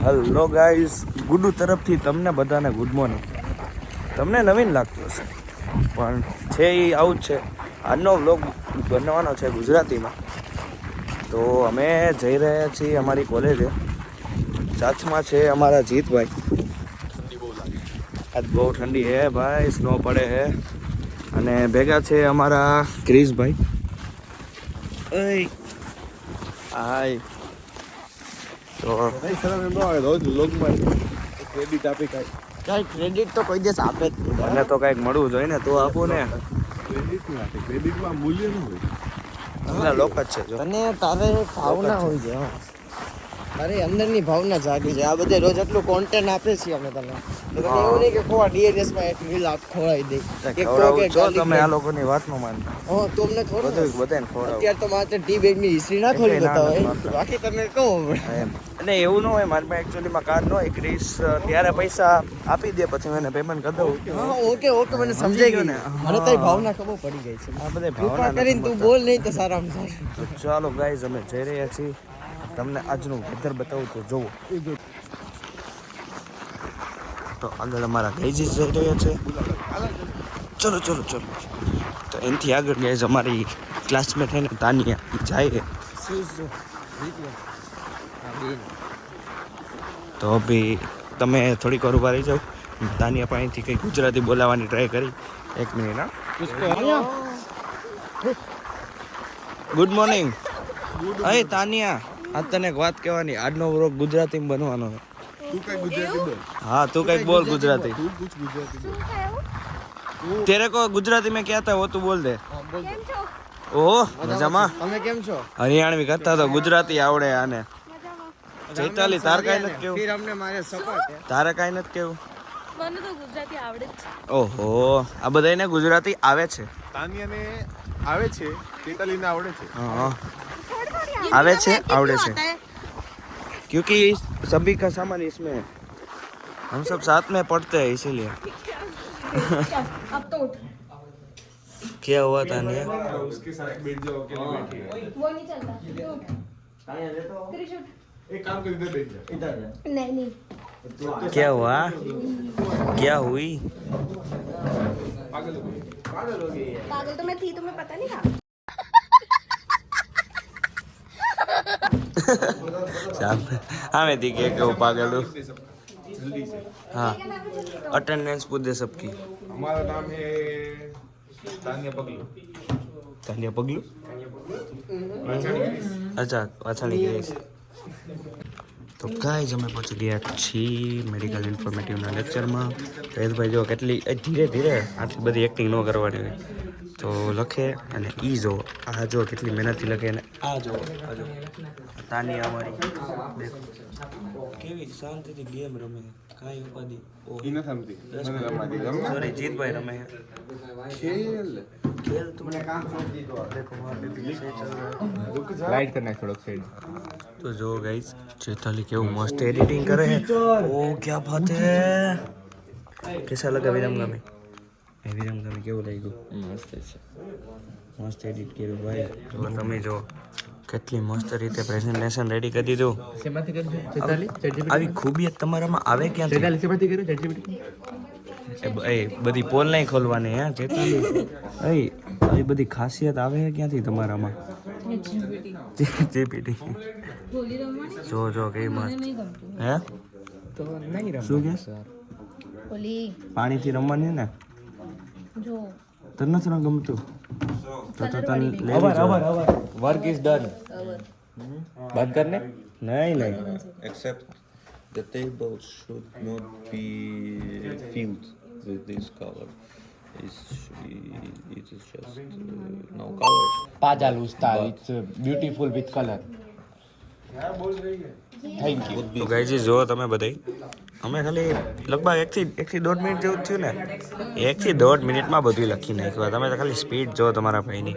Hello guys, ગુડુ તરફથી તમને બધાને ગુડ મોર્નિંગ. તમને નવીન લાગતું હશે પણ છે એ આવું જ છે. આજનો વ્લોગ બનાવવાનો છે ગુજરાતીમાં. તો અમે જઈ રહ્યા છીએ અમારી કોલેજે. સાથમાં છે અમારા જીતભાઈ. આજ બહુ ઠંડી હે ભાઈ, સ્નો પડે હે. અને ભેગા છે અમારા ક્રિશભાઈ. હાય. તો ક્રેડિટ તો કોઈ દિવસ આપે જ નહીં. મને તો કંઈક મળવું જોઈએ ને, તો આપું ને. ક્રેડિટમાં મૂલ્ય ન હોય. બધા લોકો જ છે જો. તને તારે ભાવના હોય છે. તારે અંદરની ભાવના જાગી છે. આ બધે રોજ એટલું કોન્ટેન્ટ આપે છીએ અમે તને. તો તને એવું નહીં કે ખોવા ડીએનએસ માં એક રીલ આપ ખોવાઈ દે. ખવડાવું છો તમે આ લોકોની વાત નો માનતા. હા તો અમને ખબર બધું બધાને ખવડાવું. અત્યારે તો માત્ર ટી બેગ ની હિસ્ટ્રી ના ખોલી બતાવે. બાકી તમે કહો એમ અને એવું ન હોય મારી પાસે એકચ્યુઅલીમાં કાર્ડ ન હોય. ક્રિસ ત્યારે પૈસા આપી દે, પછી મને પેમેન્ટ કરી દઉં. હા ઓકે મને સમજાઈ ગયું ને. મને તારી ભાવના ખબર પડી ગઈ છે. આ બધે કૃપા ભાવના કરીને તું બોલ નહીં તો સારામાં સારું. તો ચાલો ગાઈઝ, અમે જઈ રહ્યા છીએ. તમને આજનું વેધર બતાવું તો જુઓ. તો આગળ અમારા ગેજીસ જઈ રહ્યા છે. ચલો ચલો ચલો. તો એનાથી આગળ ગાઈઝ અમારી ક્લાસમેટ છે ને તાનિયા જાય. તો ભી તમે થોડીક વાર ઉભા રહી જાઓ. તાનિયા પાસેથી કંઈ ગુજરાતી બોલાવવાની ટ્રાય કરી. 1 મિનિટ. હા, ગુડ મોર્નિંગ. અરે તાનિયા, આજ તને એક વાત કહેવાની. આજનો વ્લોગ ગુજરાતીમાં બનવાનો છે. તું કઈ ગુજરાતી બોલ. हाँ तू कहीं बोल गुजराती. તું કુછ ગુજરાતી બોલ. तेरे को गुजराती में क्या था वो तू बोल दे. ओह मजामा. તમે કેમ છો? હરિયાણવી કરતા તો ગુજરાતી આવડે આને. ચૈતાલી તાર કાંઈ નથી કેવું? ફિર અમને મારે સપોર્ટ હે. તારે કાંઈ નથી કેવું? મને તો ગુજરાતી આવડે જ છે. ઓહો, આ બધાને ગુજરાતી આવે છે. તાનિયાને આવે છે, ચેતાલીને આવડે છે. हाँ આવે છે, આવડે છે. क्योंकि सभी का सामान इसमें है. हम सब साथ में पढ़ते हैं इसीलिए. अब तो उठ. क्या हुआ तानिया? उसके साथ बैठ जाओ, अकेले बैठिए. वो नहीं चलता. तू उठ. क्रिश उठ. एक काम कर, इधर बैठ जा. नहीं नहीं. क्या हुआ? क्या हुई? पागल हो गई. पागल तो मैं थी, तुम्हें पता नहीं था. हमें दिखे कि वो पागल हो. जल्दी से. हाँ, अटेंडेंस पूछ दे सबकी. हमारा नाम है तानिया पगलू. तानिया पगलू. अच्छा, वाछाणी ग्रेस. તો ગાઈઝ અમે પહોંચી ગયા છીએ મેડિકલ ઇન્ફોર્મેટિવના લેક્ચરમાં. જયેશભાઈ જો કેટલી ધીરે ધીરે આટલી બધી એક્ટિંગ ન કરવાની હોય તો લખે. અને ઈ જો આ જો કેટલી મહેનતથી લખે. અને આ જો તાનિયા અમારી દેખો કેવી શાંતિથી ગેમ રમે, કાંઈ ઉપાધિ. ઈ ન સમજી. મને રમાડી ગમે. સોરી જીતભાઈ રમે. ખેલ. खेल तुमने काम छोड़ दी तो देखो वहाँ पे भी से चल रहा है. रुक जा. लाइट करना है थोड़ा साइड. तो जो गाइस चेताली केवं मस्त एडिटिंग करे हैं. ओ क्या बात है. कैसा लगा विरमगामी? विरमगामी केवं लाग्યું? મસ્ત છે. મસ્ત એડિટ કર્યું ભાઈ. જો તમે જો કેટલી મસ્ત રીતે પ્રેઝન્ટેશન રેડી કરી દીધું. શેમાંથી કરજો? ચેતાલી? આવી ખૂબિયત તમારામાં આવે ક્યાંથી? ચેતાલી શેમાંથી કર્યો? ChatGPT? એ બધી પોલ નહીં ખોલવાની હે ચેતાલી. એ આવી બધી ખાસિયત આવે છે ક્યાંથી તમારામાં? જીપીટી. જો જો કઈ મસ્ત હે. તો નહીં રમ. શું કે? ઓલી પાણીથી રમવાની ને. જો તને નથી ગમતું તો તને લેવી જોઈએ. Work is done. બંધ કરને. નહીં નહીં. Except the table should not be filled with this color. It is just no color. Pajalu style. It's beautiful with color. Thank you. તો ગાઈઝ જો તમે બધાય અમે ખાલી લગભગ 1 થી 1.5 મિનિટ જેવું થયું ને. 1 થી 1.5 મિનિટમાં બધું લખી નાખ્યું. તમે તો ખાલી સ્પીડ જો તમારા ભાઈની.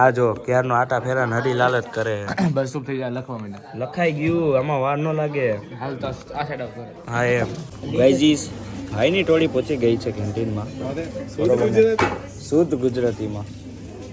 આ જો ક્યારનો આટા ફેરા હરી લાલચ કરે. બસ શું થઈ જાય લખવા માંડે. લખાઈ ગયું, આમાં વાર ન લાગે. હાલ તો આ સાઈડ આવ. હા એમ ગાઈઝ ભાઈની ટોળી પહોંચી ગઈ છે કેન્ટીનમાં. શુદ્ધ ગુજરાતીમાં.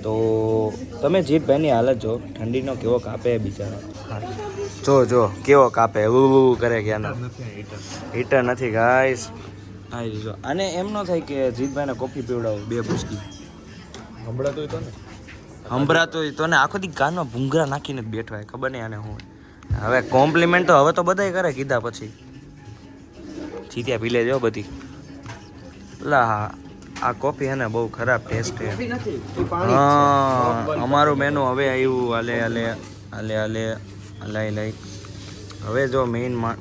તો તમે જીતભાઈની હાલત જો, ઠંડીનો કેવો કાપે બિચારા. હા જો કેવો કાપે ઉ કરે ક્યાં હીટર નથી ગાઈસ. હા જો અને એમ ન થાય કે જીતભાઈને કોફી પીવડાવું 2 પૂછકી સંભળાતો હોય તો ને આખો દી કાનમાં ભૂંગરા નાખીને જ બેઠો હોય ખબર નહીં આને હું. હવે કોમ્પ્લિમેન્ટ તો હવે તો બધાય કરે કીધા પછી. જીત્યા પી લેજો બધી. લા આ કોફી હે ને બહુ ખરાબ ટેસ્ટ છે. હા અમારું મેનુ હવે આવ્યું. લઈ હવે જો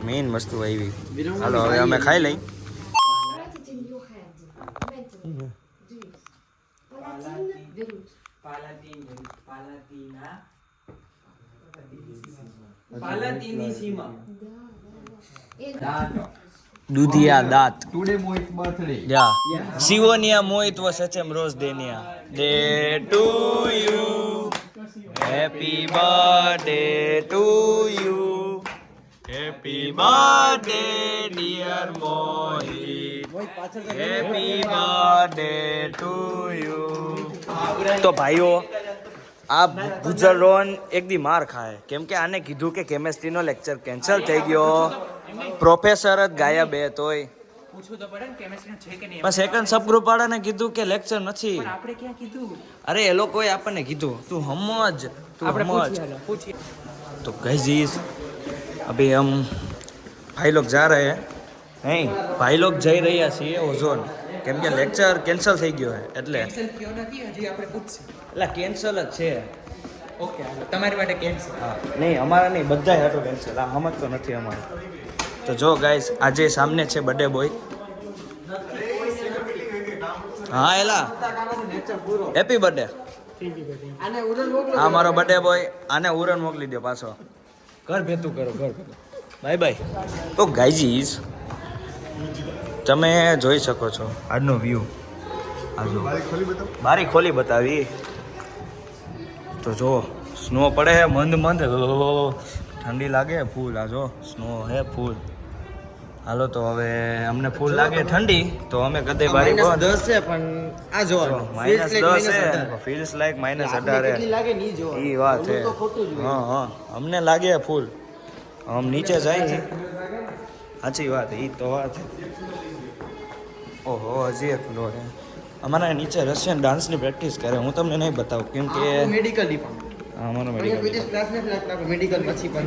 મેઇન વસ્તુ આવી. હાલો હવે અમે ખાઈ લઈ. Write it in your hand. Mental. Do it. Palatin Verut. દૂધિયા દાંત યા શિવોનિયા મોહિત વ સચેમ રોજ દેનિયા day to you happy birthday to you happy birthday dear Mohit happy birthday to you. તો ભાઈઓ આ ગુજરોન એક દી માર ખાય કેમ કે આને કીધું કે કેમેસ્ટ્રીનો લેક્ચર કેન્સલ થઈ ગયો. પ્રોફેસર જ ગાયબ હે તોય પૂછવું તો પડે ને કેમેસ્ટ્રી છે કે નહીં. પણ સેકન્ડ સબ ગ્રુપ વાળાને કીધું કે લેક્ચર નથી. આપણે ક્યાં કીધું? અરે એ લોકોએ આપણને કીધું તું સમજ આપણે પૂછીએ. तो गाइस अभी हम भाई लोग जा रहे हैं नहीं भाई लोग જઈ રહ્યા છીએ ઓઝોન કેમ કે લેક્ચર કેન્સલ થઈ ગયો છે એટલે કેન્સલ થયો નથી હજી આપણે પૂછશે. એટલે કેન્સલ જ છે. ઓકે તમારી માટે કેન્સલ. હા નહીં અમારા નહીં બધા હાટો કેન્સલ. આ સમજતો નથી અમારે. તો જો ગાઈસ આજે સામને છે બર્થડે બોય. હા એલા હેપી બર્થડે. આ મારો બર્થડે બોય. આને ઉરન મોકલી દો પાછો. ઘર ભેતું કરો ઘર ભેતું. Bye bye. તો ગાઈઝીસ તમે જોઈ શકો છો આજનો વ્યૂ. આ જો બારી ખોલી બતાવી તો જો સ્નો પડે હે મંદ ઠંડી લાગે ફૂલ. આ જો સ્નો હે ફૂલ. હાલો તો હવે અમને ફૂલ લાગે ઠંડી તો અમે કદે બારી -10 છે પણ આ જો -10 છે ફીલ્સ લાઈક -18 કેટલી લાગે ની જો ઈ વાત છે. તો ખોટું જ હોય. હા અમને લાગે ફૂલ. આમ નીચે જાય છે. સાચી વાત ઈ તો વાત છે. ઓહો હજી એક ફ્લોર છે. અમારા નીચે રશિયન ડાન્સની પ્રેક્ટિસ કરે. હું તમને નહીં બતાવું કેમ કે મેડિકલ ડિપાર્ટમેન્ટ અમારો મેડિકલ मेडिकल क्लास में लगता है मेडिकल પછી પણ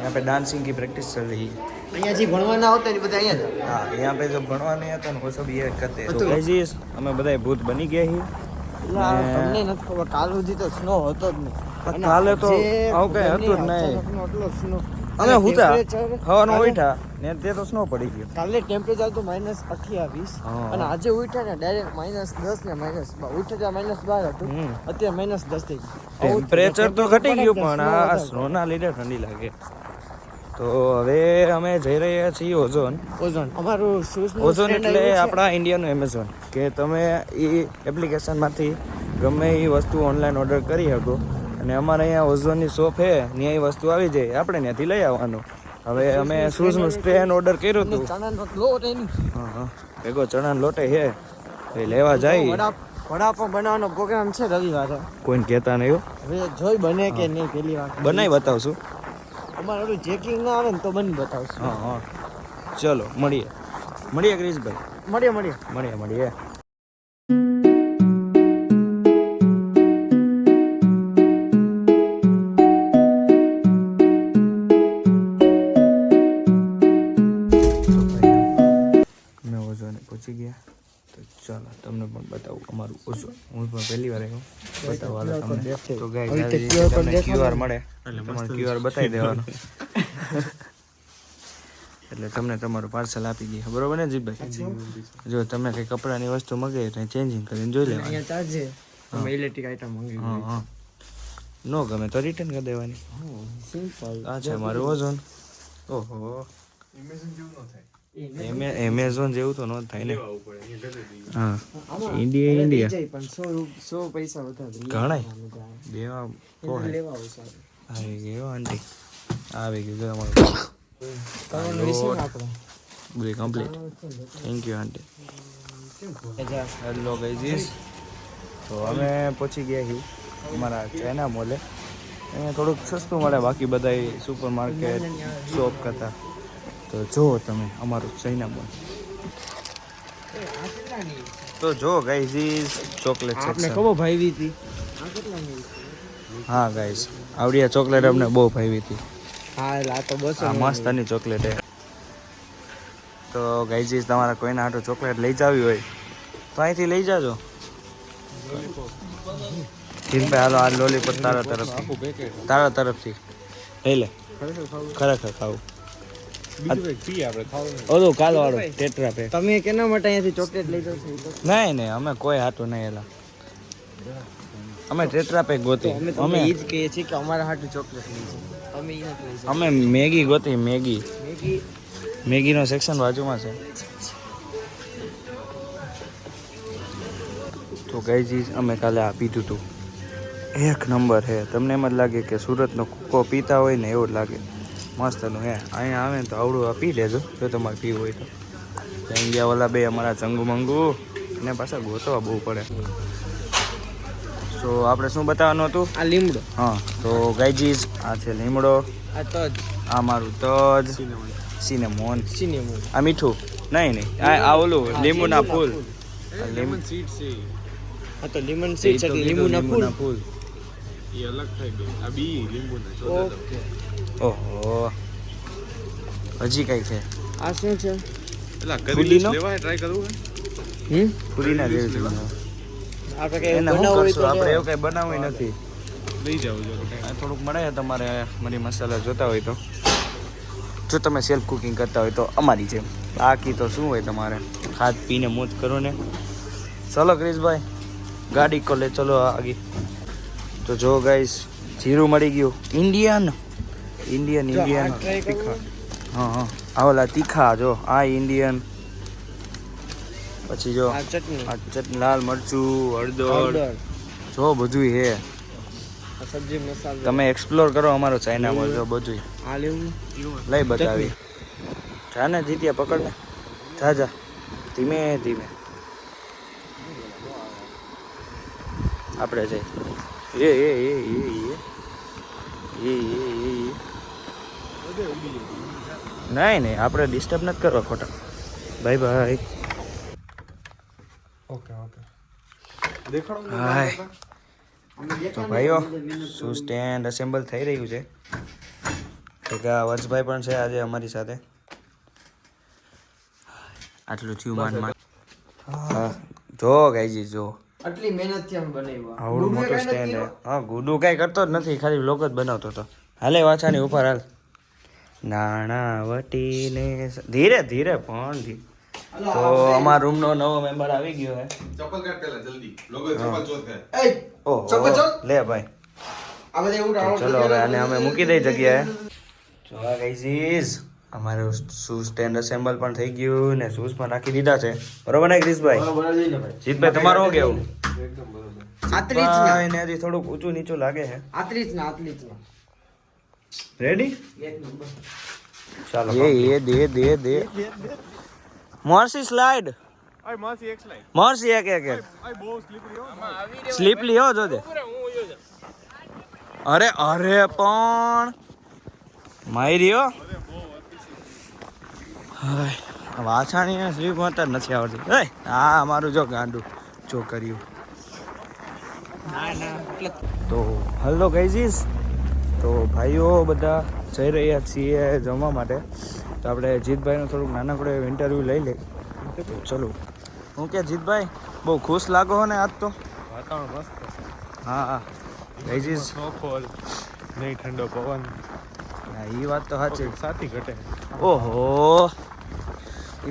यहाँ पे डांसिंग की प्रैक्टिस चल रही है. અહીંયા જે ભણવાના આવતા ને બધા અહીંયા જ हाँ यहाँ पे जो बनवा नहीं आता ना वो सब ये करते हैं. तो गाइस हमें बताए भूत बनी गया ही. તમને નથી ખબર કાલ સુધી તો સ્નો હતો જ નહીં. અને કાલે તો જે આવું કઈ હતું જ નહીં. અચાનકનો આટલો snow. અમે હુતા Temperature હવાનો કાલે- ઉઠા ને તે તો સ્નો પડી ગયો. કાલે ટેમ્પરેચર તો -28 હા. અને આજે ઉઠ્યા ને ડાયરેક્ટ -10 ને -12 ઉઠ્યા -12 હતું હમ. અત્યારે -10 થઈ ગયું. ટેમ્પરેચર તો ઘટી ગયું પણ આ સ્નોના લીધે ઠંડી લાગે. તો હવે અમે જઈ રહ્યા છીએ ઓઝોન. ઓઝોન અમારું શૂઝ ઓઝોન એટલે આપણા ઇન્ડિયાનું એમેઝોન કે તમે એ એપ્લિકેશનમાંથી ગમે એ વસ્તુ ઓનલાઈન ઓર્ડર કરી શકો અને અમારે અહીંયા ઓઝોનની શોપ છે ત્યાં એ વસ્તુ આવી જાય આપણે ત્યાંથી લઈ આવવાનું. હવે અમે શૂઝનું સ્ટેન્ડ ઓર્ડર કર્યું હતું. ચણાનો લોટ એની હા ભેગો ચણાનો લોટે છે એ લેવા જાય. વડાપાવ બનાવવાનો પ્રોગ્રામ છે રવિવારે. કોઈને કહેતા નહીં હો. હવે જોઈ બને કે નહીં પેલી વાર બનાવી બતાવશું. અમારે ઓલું ચેકિંગ ના આવે ને તો બની બતાવશું. હા ચલો મળીએ ક્રિશભાઈ. મળીએ. અમે ઓઝોને પહોંચી ગયા તો ચાલો તમને પણ બતાવું અમારું ઓઝોન. હું પણ પહેલી વાર આવ્યો બતાવવા તમને. તો ગાઈસ તમને QR મળે એટલે તમારે QR બતાવી દેવાનું એટલે તમને તમારું પાર્સલ આપી દઈએ. બરોબર ને જીતભાઈ? જો તમે કંઈ કપડાની વસ્તુ મગાવી તો ચેન્જિંગ કરીને જોઈ લેવાનું. અહીંયા ચાર્જ છે અમે ઇલેક્ટ્રિક આઈટમ મંગાવી હા નો ગમે તો રિટર્ન કરી દેવાની. સિમ્પલ આ છે મારું ઓઝોન. ઓહો એમેઝોન જેવું તો ન થાય ને. હા ઇન્ડિયા પણ 100 પૈસા વધારે ઘણાય દેવા પોહે. લેવા આવશે આવી ગયો આંટી આવી ગયું જો અમારું કરવાનું વિશે ને આપણે બધું complete. Thank you aunty. Hello guys તો અમે પહોંચી ગયા છીએ અમારા ચાઇના મોલે અહીંયા થોડુંક સસ્તું મળે, બાકી બધા સુપર માર્કેટ શોપ કરતા. તો જુઓ તમે અમારું ચાઇના બોન. તો જો ગાઈઝ ઇઝ ચોકલેટ આપને સેક્શન. ખબર ભાઈ હતી આ કેટલાની હા ગાઈઝ, આવડી આ ચોકલેટ અમને બહુ ભાવી હતી. હા એટલે આ તો બસ આ મસ્તની ચોકલેટ હે. તો ગાઈઝ ઇઝ તમારા કોઈના હાટું ચોકલેટ લઈ જાવી હોય તો અહીંથી લઈ જાજો. જીનભાઈ હાલો આ લોલીપોપ તારા તરફથી લઈ લે. ખરેખર ખાવું ઓલું કાલ વાળો ટેટ્રા પેક. તમે કેના માટે અહીંયાથી ચોકલેટ લઈ જાવ છો નહીં નહીં, અમે કોઈ હાટું નહીં એલા, અમે ટેટ્રા પેક ગોતી. અમે એ જ કહીએ છીએ કે અમારા હાટુ ચોકલેટ લઈ જાવ. તમે ઈ નથી લઈ જાવ. અમે મેગી ગોતી. મેગી મેગી મેગીનો સેક્શન બાજુમાં છે. તો ગાઈઝ અમે કાલે આ પીધું હતું, એક નંબર હે. તમને એમ જ લાગે કે સુરતનો કૂકો પીતા હોય ને એવું જ લાગે. મસ્તનું હે. અહીંયા આવે ને તો આવડું આ પી લેજો જો તમારે પીવું હોય તો. ત્યાં ગયા ઓલા બે અમારા ચંગુ મંગુ એને પાછા ગોતવા બહુ પડે. તો આપણે શું બતાવવાનું હતું? આ લીમડો. હા તો ગાઈઝ આ છે લીમડો, આ તજ આ મારું તજ, સિનેમોન, સિનેમન. આ મીઠું નહીં આ ઓલું લીંબુના ફૂલ. આ તો લીમન સીડ છે લીંબુના ફૂલ. ઓકે. ઓહો હજી કઈ છે? આ શું છે? ફુદીનો? ફુદીના જેવું છે. આપણે કઈ એને શું બનાવવું હોય કરશું? તો આપણે એવું કઈ બનાવવું નથી. આ થોડુંક મળે તમારે મરી મસાલા જોતા હોય તો, જો તમે સેલ્ફ કુકિંગ કરતા હોય તો અમારી જેમ. બાકી તો શું હોય તમારે, ખાદ પીને મોજ કરો ને. ચલો ક્રિશભાઈ ગાડી કો લે ચલો આગે. તો જો ગાઈસ જીરું મળી ગયું. ઇન્ડિયન હા હા આ ઓલા તીખા જો આ ઇન્ડિયન. પછી જો આ ચટણી, આ ચટણી, લાલ મરચું, હળદર, હળદર, જો બધું હે. આ સબ્જી મસાલો. તમે એક્સપ્લોર કરો અમારો ચાઇનામાં જો બધું આ લેવું લઈ બતાવી. જા ને જીત્યા પકડ ને, જા જા ધીમે ધીમે. આપણે જઈ એ એ એ એ એ નહીં નહીં આપણે ડિસ્ટર્બ નથી કરવા ખોટા. Bye bye. હાય તો ભાઈઓ શું સ્ટેન્ડ અસેમ્બલ થઈ રહ્યું છે. તો કે આ વંશભાઈ પણ છે આજે અમારી સાથે. આટલું થયું માનમાં. હા જો ગાઈજી જો આટલી મહેનતથી અમે બનાવ્યા. આવડું મોટું સ્ટેન્ડ હે. હા ગુડુ કાંઈ કરતો જ નથી, ખાલી વ્લોગ જ બનાવતો હતો. હાલે વાછાની ઉપર હાલ. નાણાવટીને ધીરે ધીરે પણ તો અમારા રૂમનો નવો મેમ્બર આવી ગયો હે. ચપ્પલ કાઢ પેલા જલ્દી લોકો ચપ્પલ ચોથે. ઓહો લે ભાઈ. આ બધા એવું તો ચલો હવે આને અમે મૂકી દઈ જગ્યાએ. જો ગાઈઝ અમારું શૂઝ સ્ટેન્ડ અસેમ્બલ પણ થઈ ગયું ને શૂઝ પણ રાખી દીધા છે. બરોબર ને ક્રિશભાઈ? જીતભાઈ તમારું શું કેવું? જીતભાઈ ને હજી થોડુંક ઊંચું નીચું લાગે છે. આતરીજ ના રેડી? એક નંબર. ચાલો એ દે મોરસી સ્લાઇડ. મોરસી એક સ્લીપલી હો જો દે. અરે પણ મારી હો. હવે વાછાણી સ્લીપ માતા નથી આવડતી. હા અમારું જો ગાંડું જો કર્યું. તો હલો ગાઈઝીસ, તો ભાઈઓ બધા જઈ રહ્યા છીએ જમવા માટે. તો આપણે જીતભાઈનું થોડુંક નાનકડો ઇન્ટરવ્યૂ લઈ લઈએ. ચલો હું કે જીતભાઈ બહુ ખુશ લાગો હો ને આજ તો? વાતાવરણ મસ્ત. હા ગાઈઝીસ સ્નોફોલ નહીં, ઠંડો પવન, હા એ વાત તો સાચી. સાથી ઘટે ઓહો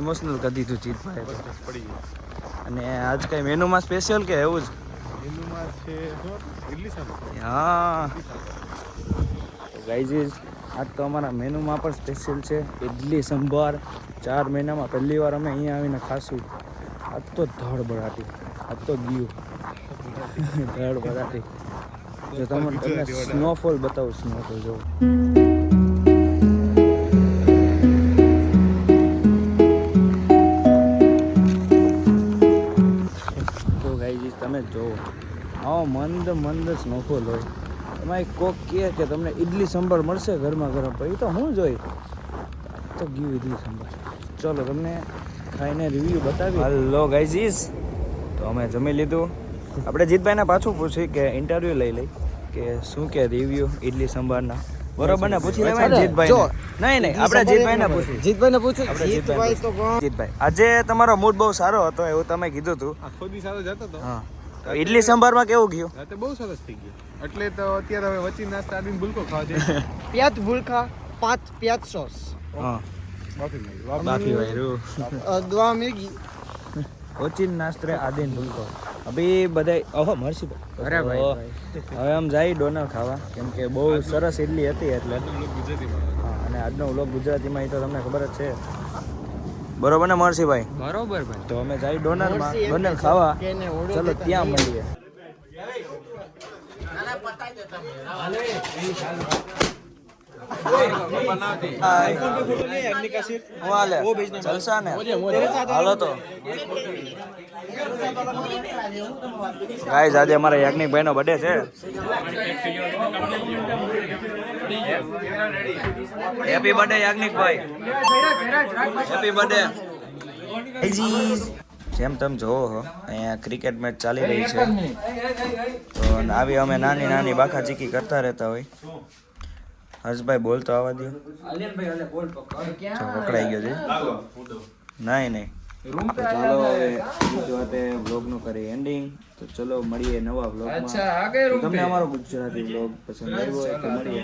ઇમોશનલ કરી દીધું જીતભાઈ તો. પડી ગયું. અને આજ કઈ મેનુમાં સ્પેશિયલ કે એવું જ? હિન્દુમાં છે ઇડલી સાંભર. હા તો ગાઈઝીસ આજ તો અમારા મેનુમાં પણ સ્પેશિયલ છે ઇડલી સંભાર. 4 મહિનામાં પહેલી વાર અમે અહીંયા આવીને ખાશું. આજ તો ધડ બરાટી, આજ તો ગયું ધડ બરાટી. જો તમને સ્નોફોલ બતાવું, સ્નોફોલ જો. તો ગાઈઝીસ તમે જોવો આવો મંદ સ્નોફોલ હોય એમાં કોક કહે કે તમને ઈડલી સંભાર મળશે ગરમા ગરમ, પણ એ તો હું જોઈ તો ગયું ઈડલી સંભાર. ચલો તમને ખાઈને રિવ્યૂ બતાવી. હલો ગાઈઝીસ, તો અમે જમી લીધું. આપણે જીતભાઈને પાછું પૂછ્યું કે ઇન્ટરવ્યૂ લઈ લઈ કે શું કે રિવ્યૂ ઈડલી સંભારના. બરોબર ને, પૂછી લેવાય ને જીતભાઈ. નહીં આપણે જીતભાઈને પૂછ્યું. જીતભાઈને પૂછ્યું. આપણે જીતભાઈ તો જીતભાઈ, આજે તમારો મૂડ બહુ સારો હતો એવું તમે કીધું હતું. આખો દી સારો જતો હતો. હા, તો ઈડલી સંભારમાં કેવું ગયું? રાતે બહુ સરસ થઈ ગયું. એટલે તો અત્યારે હવે વચ્ચે નાસ્તા આવીને ભૂલકો ખાવા જઈએ. પ્યાજ ભૂલખા 5 પ્યાજ સોસ હા, બાકી નહીં. બાકી વાયરું દવા મેગી ઓચિન નાસ્ત્રે આદિન ભૂલકો. અભી બધા ઓહો મરસીભાઈ, અરે ભાઈ હવે આમ જાય ડોનર ખાવા, કેમ કે બહુ સરસ ઇડલી હતી એટલે. હા, અને આજનો વ્લોગ ગુજરાતીમાં એ તો તમને ખબર જ છે. બરોબર ને મરસીભાઈ? બરોબર ભાઈ. તો અમે જાય ડોનરમાં ડોનર ખાવા. ચલો ત્યાં મળીએ. જલસા ને, હાલો તો ગાઈઝ, આજે અમારા યાજ્ઞિકભાઈ નો બર્થડે છે. હેપી બર્થડે યાજ્ઞિકભાઈ, હેપી બર્થડે. જેમ તમે જોવો છો અહીંયા ક્રિકેટ મેચ ચાલી રહી છે, તો આવી અમે નાની નાની બાખા ચીકી કરતા રહેતા હોય. હર્ષભાઈ બોલ તો આવવા દો. પકડાઈ ગયો છે. નહીં તો ચાલો હવે ગુજરાતે વ્લોગનું કરીએ એન્ડિંગ. તો ચલો મળીએ નવા વ્લોગમાં. તમને અમારો ગુજરાતી વ્લોગ પસંદ આવ્યો હોય તો મળીએ.